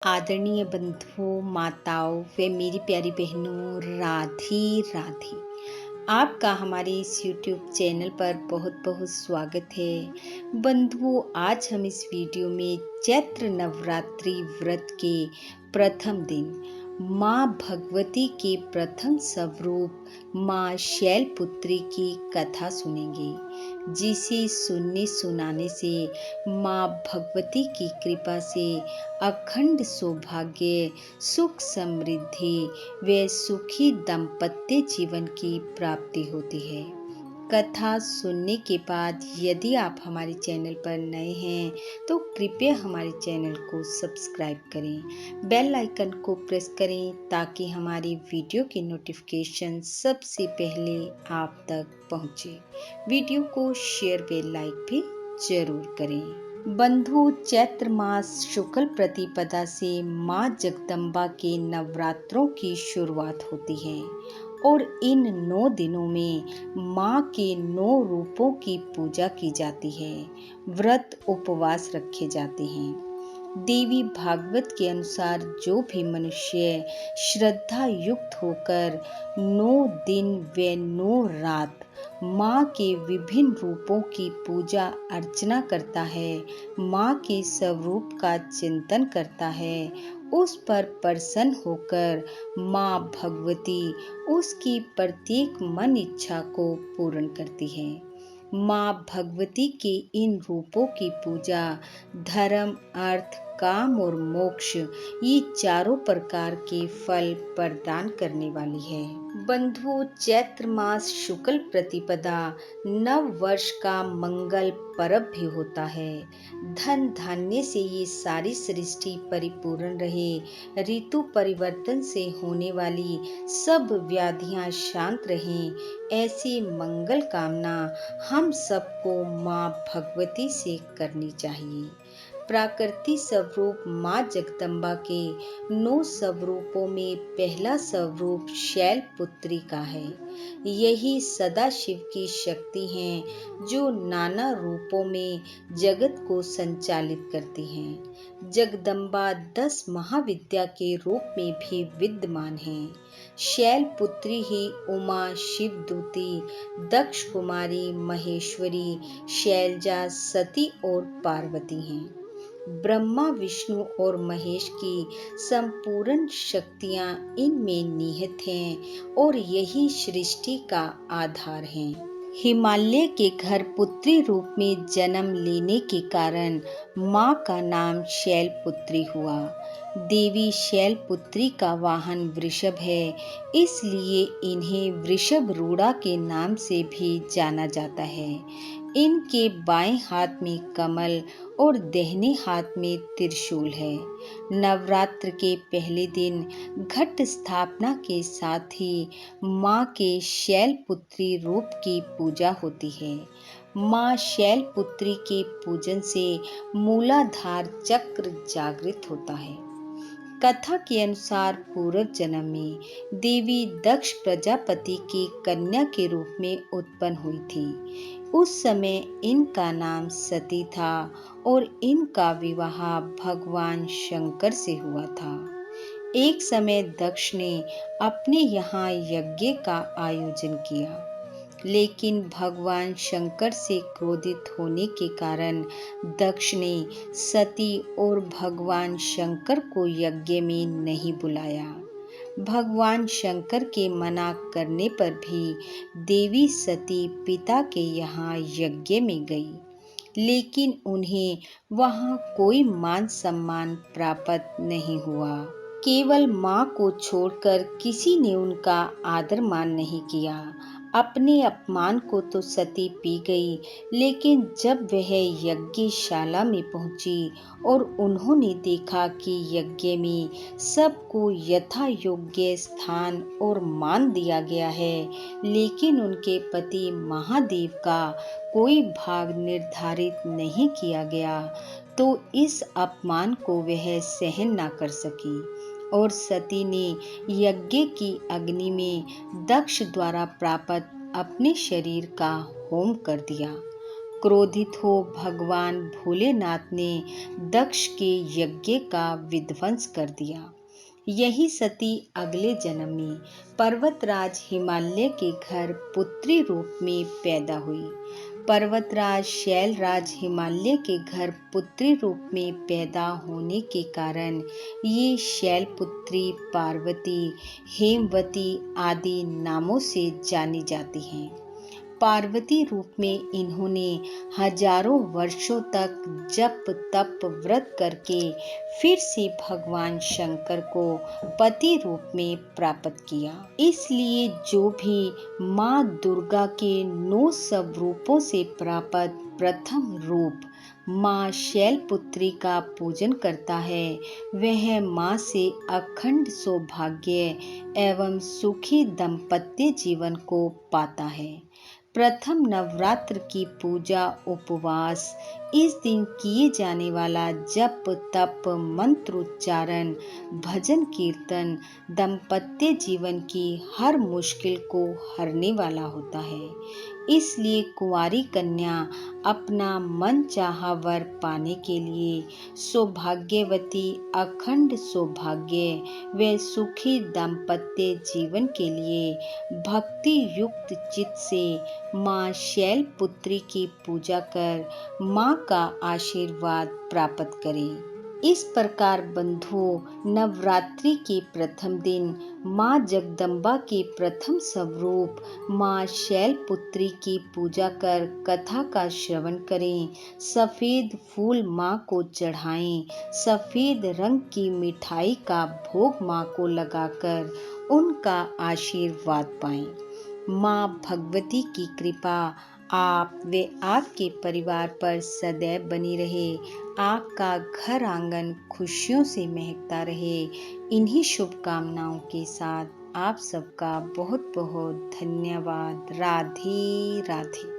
आदरणीय बंधुओं, माताओं व मेरी प्यारी बहनों, राधे राधे। आपका हमारे इस YouTube चैनल पर बहुत बहुत स्वागत है। बंधुओं, आज हम इस वीडियो में चैत्र नवरात्रि व्रत के प्रथम दिन माँ भगवती के प्रथम स्वरूप माँ शैलपुत्री की कथा सुनेंगे, जिसे सुनने सुनाने से माँ भगवती की कृपा से अखंड सौभाग्य, सुख समृद्धि व सुखी दाम्पत्य जीवन की प्राप्ति होती है। कथा सुनने के बाद यदि आप हमारे चैनल पर नए हैं तो कृपया हमारे चैनल को सब्सक्राइब करें, बेल आइकन को प्रेस करें ताकि हमारी वीडियो की नोटिफिकेशन सबसे पहले आप तक पहुंचे। वीडियो को शेयर व लाइक भी जरूर करें। बंधु, चैत्र मास शुक्ल प्रतिपदा से माँ जगदम्बा के नवरात्रों की शुरुआत होती है और इन 9 दिनों में माँ के 9 रूपों की पूजा की जाती है। व्रत उपवास रखे जाते हैं। देवी भागवत के अनुसार जो भी मनुष्य श्रद्धा युक्त होकर 9 दिन व 9 रात माँ के विभिन्न रूपों की पूजा अर्चना करता है, माँ के स्वरूप का चिंतन करता है, उस पर प्रसन्न होकर माँ भगवती उसकी प्रत्येक मन इच्छा को पूर्ण करती है। माँ भगवती के इन रूपों की पूजा धर्म, अर्थ, काम और मोक्ष ये चारों प्रकार के फल प्रदान करने वाली है। बंधु, चैत्र मास शुक्ल प्रतिपदा नव वर्ष का मंगल पर्व भी होता है। धन धान्य से ये सारी सृष्टि परिपूर्ण रहे, ऋतु परिवर्तन से होने वाली सब व्याधियां शांत रहें, ऐसी मंगल कामना हम सबको माँ भगवती से करनी चाहिए। प्राकृतिक स्वरूप माँ जगदम्बा के 9 स्वरूपों में पहला स्वरूप शैलपुत्री का है। यही सदाशिव की शक्ति हैं जो नाना रूपों में जगत को संचालित करती हैं। जगदम्बा 10 महाविद्या के रूप में भी विद्यमान हैं। शैलपुत्री ही उमा, शिवदूती, दक्ष कुमारी, महेश्वरी, शैलजा, सती और पार्वती हैं। ब्रह्मा, विष्णु और महेश की संपूर्ण शक्तियां इनमें निहित हैं और यही सृष्टि का आधार हैं। हिमालय के घर पुत्री रूप में जन्म लेने के कारण माँ का नाम शैलपुत्री हुआ। देवी शैलपुत्री का वाहन वृषभ है, इसलिए इन्हें वृषभरूढ़ा के नाम से भी जाना जाता है। इनके बाएं हाथ में कमल और दाहिने हाथ में त्रिशूल है। नवरात्र के पहले दिन घट स्थापना के साथ ही माँ के शैलपुत्री रूप की पूजा होती है। माँ शैलपुत्री के पूजन से मूलाधार चक्र जागृत होता है। कथा के अनुसार पूर्व जन्म में देवी दक्ष प्रजापति की कन्या के रूप में उत्पन्न हुई थी। उस समय इनका नाम सती था और इनका विवाह भगवान शंकर से हुआ था। एक समय दक्ष ने अपने यहाँ यज्ञ का आयोजन किया, लेकिन भगवान शंकर से क्रोधित होने के कारण दक्ष ने सती और भगवान शंकर को यज्ञ में नहीं बुलाया। भगवान शंकर के मना करने पर भी देवी सती पिता के यहाँ यज्ञ में गई, लेकिन उन्हें वहाँ कोई मान सम्मान प्राप्त नहीं हुआ। केवल माँ को छोड़कर किसी ने उनका आदर मान नहीं किया। अपने अपमान को तो सती पी गई, लेकिन जब वह यज्ञशाला में पहुंची और उन्होंने देखा कि यज्ञ में सबको यथा योग्य स्थान और मान दिया गया है, लेकिन उनके पति महादेव का कोई भाग निर्धारित नहीं किया गया, तो इस अपमान को वह सहन न कर सकी और सती ने यज्ञ की अग्नि में दक्ष द्वारा प्राप्त अपने शरीर का होम कर दिया। क्रोधित हो भगवान भोलेनाथ ने दक्ष के यज्ञ का विध्वंस कर दिया। यही सती अगले जन्म में पर्वतराज हिमालय के घर पुत्री रूप में पैदा हुई। पर्वतराज शैलराज हिमालय के घर पुत्री रूप में पैदा होने के कारण ये शैलपुत्री, पार्वती, हेमवती आदि नामों से जानी जाती हैं। पार्वती रूप में इन्होंने हजारों वर्षों तक जप तप व्रत करके फिर से भगवान शंकर को पति रूप में प्राप्त किया। इसलिए जो भी माँ दुर्गा के 9 स्वरूपों से प्राप्त प्रथम रूप माँ शैलपुत्री का पूजन करता है, वह माँ से अखंड सौभाग्य एवं सुखी दाम्पत्य जीवन को पाता है। प्रथम नवरात्र की पूजा उपवास, इस दिन किए जाने वाला जप तप मंत्रोच्चारण भजन कीर्तन दाम्पत्य जीवन की हर मुश्किल को हरने वाला होता है। इसलिए कुंवारी कन्या अपना मन चाहा वर पाने के लिए सौभाग्यवती अखंड सौभाग्य व सुखी दाम्पत्य जीवन के लिए भक्ति युक्त चित्त से माँ शैलपुत्री की पूजा कर माँ का आशीर्वाद प्राप्त करें। इस प्रकार बंधुओं, नवरात्रि के प्रथम दिन माँ जगदम्बा के प्रथम स्वरूप माँ शैलपुत्री की पूजा कर कथा का श्रवण करें। सफेद फूल माँ को चढ़ाएं। सफेद रंग की मिठाई का भोग माँ को लगाकर उनका आशीर्वाद पाएं। माँ भगवती की कृपा आप व आपके परिवार पर सदैव बनी रहे। आपका घर आंगन खुशियों से महकता रहे। इन्हीं शुभकामनाओं के साथ आप सबका बहुत बहुत धन्यवाद। राधे राधे।